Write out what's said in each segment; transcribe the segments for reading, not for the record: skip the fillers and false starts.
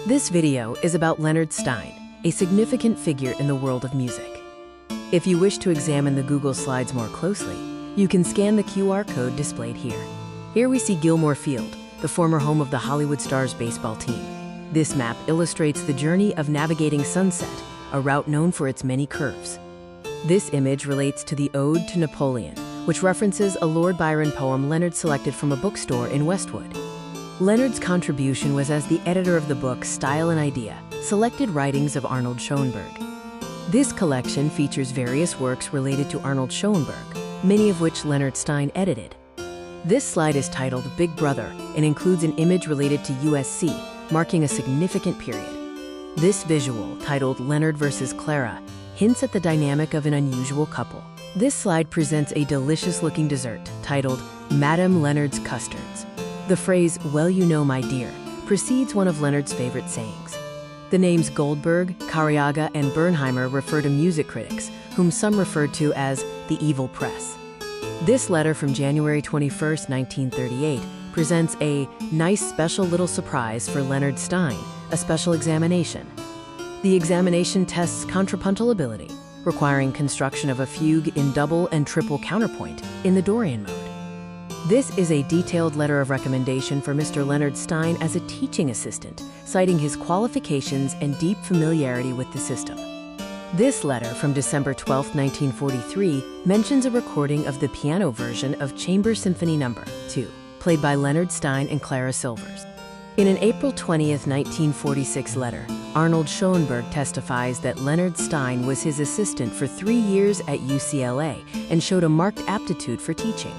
This video is about Leonard Stein, a significant figure in the world of music. If you wish to examine the Google slides more closely, you can scan the QR code displayed here. Here we see Gilmore Field, the former home of the Hollywood Stars baseball team. This map illustrates the journey of navigating Sunset, a route known for its many curves. This image relates to the Ode to Napoleon, which references a Lord Byron poem Leonard selected from a bookstore in Westwood. Leonard's contribution was as the editor of the book Style and Idea, Selected Writings of Arnold Schoenberg. This collection features various works related to Arnold Schoenberg, many of which Leonard Stein edited. This slide is titled Big Brother and includes an image related to USC, marking a significant period. This visual, titled Leonard versus Clara, hints at the dynamic of an unusual couple. This slide presents a delicious-looking dessert titled Madame Leonard's Custards. The phrase, "Well, you know, my dear," precedes one of Leonard's favorite sayings. The names Goldberg, Cariaga, and Bernheimer refer to music critics, whom some referred to as the evil press. This letter from January 21, 1938, presents a nice special little surprise for Leonard Stein, a special examination. The examination tests contrapuntal ability, requiring construction of a fugue in double and triple counterpoint in the Dorian mode. This is a detailed letter of recommendation for Mr. Leonard Stein as a teaching assistant, citing his qualifications and deep familiarity with the system. This letter from December 12, 1943, mentions a recording of the piano version of Chamber Symphony No. 2, played by Leonard Stein and Clara Silvers. In an April 20, 1946 letter, Arnold Schoenberg testifies that Leonard Stein was his assistant for 3 years at UCLA and showed a marked aptitude for teaching.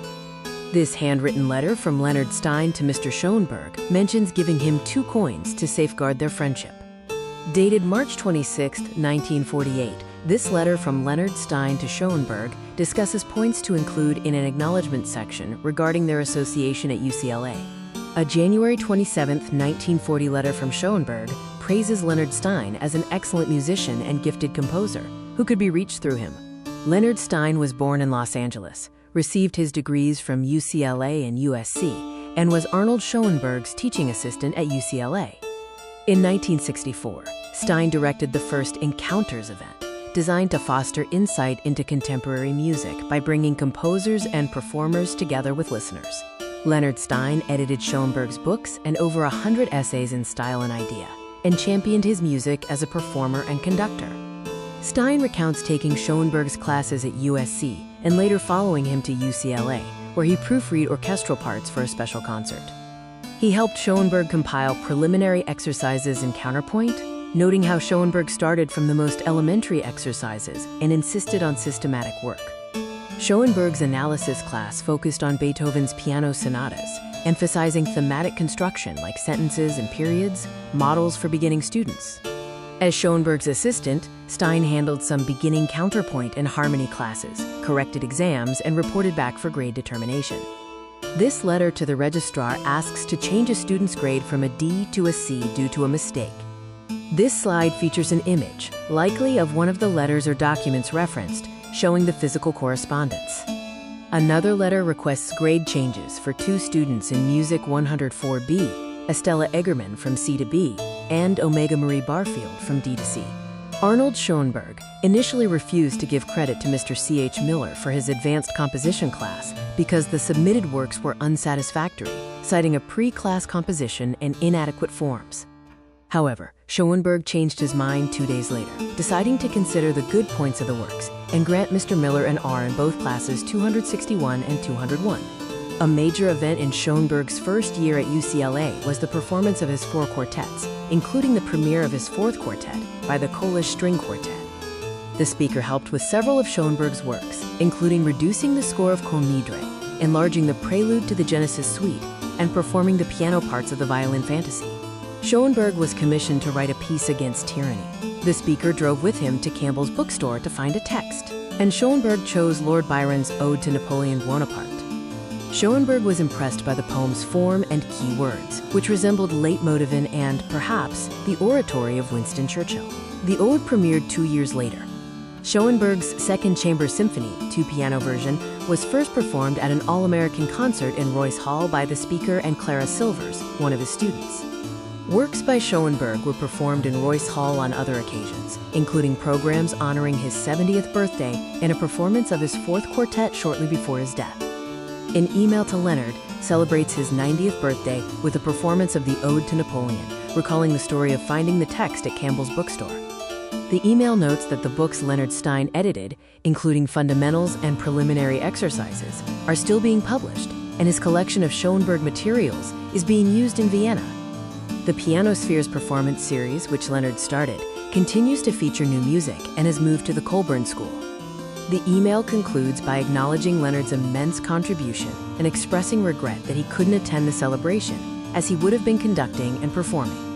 This handwritten letter from Leonard Stein to Mr. Schoenberg mentions giving him 2 coins to safeguard their friendship. Dated March 26, 1948, this letter from Leonard Stein to Schoenberg discusses points to include in an acknowledgement section regarding their association at UCLA. A January 27, 1940 letter from Schoenberg praises Leonard Stein as an excellent musician and gifted composer who could be reached through him. Leonard Stein was born in Los Angeles, received his degrees from UCLA and USC, and was Arnold Schoenberg's teaching assistant at UCLA. In 1964, Stein directed the first Encounters event, designed to foster insight into contemporary music by bringing composers and performers together with listeners. Leonard Stein edited Schoenberg's books and over 100 essays in Style and Idea, and championed his music as a performer and conductor. Stein recounts taking Schoenberg's classes at USC and later following him to UCLA, where he proofread orchestral parts for a special concert. He helped Schoenberg compile preliminary exercises in counterpoint, noting how Schoenberg started from the most elementary exercises and insisted on systematic work. Schoenberg's analysis class focused on Beethoven's piano sonatas, emphasizing thematic construction like sentences and periods, models for beginning students. As Schoenberg's assistant, Stein handled some beginning counterpoint and harmony classes, corrected exams, and reported back for grade determination. This letter to the registrar asks to change a student's grade from a D to a C due to a mistake. This slide features an image, likely of one of the letters or documents referenced, showing the physical correspondence. Another letter requests grade changes for 2 students in Music 104B, Estella Eggerman from C to B, and Omega Marie Barfield from D to C. Arnold Schoenberg initially refused to give credit to Mr. C.H. Miller for his advanced composition class because the submitted works were unsatisfactory, citing a pre-class composition and inadequate forms. However, Schoenberg changed his mind 2 days later, deciding to consider the good points of the works and grant Mr. Miller an R in both classes 261 and 201. A major event in Schoenberg's first year at UCLA was the performance of his 4 quartets, including the premiere of his 4th quartet by the Kolisch String Quartet. The speaker helped with several of Schoenberg's works, including reducing the score of Con Nidre, enlarging the prelude to the Genesis Suite, and performing the piano parts of the Violin Fantasy. Schoenberg was commissioned to write a piece against tyranny. The speaker drove with him to Campbell's bookstore to find a text, and Schoenberg chose Lord Byron's Ode to Napoleon Bonaparte. Schoenberg was impressed by the poem's form and key words, which resembled leitmotiven and, perhaps, the oratory of Winston Churchill. The ode premiered 2 years later. Schoenberg's Second Chamber Symphony, 2-piano version, was first performed at an all-American concert in Royce Hall by the speaker and Clara Silvers, one of his students. Works by Schoenberg were performed in Royce Hall on other occasions, including programs honoring his 70th birthday and a performance of his fourth quartet shortly before his death. An email to Leonard celebrates his 90th birthday with a performance of the Ode to Napoleon, recalling the story of finding the text at Campbell's bookstore. The email notes that the books Leonard Stein edited, including fundamentals and preliminary exercises, are still being published, and his collection of Schoenberg materials is being used in Vienna. The Pianospheres performance series, which Leonard started, continues to feature new music and has moved to the Colburn School. The email concludes by acknowledging Leonard's immense contribution and expressing regret that he couldn't attend the celebration, as he would have been conducting and performing.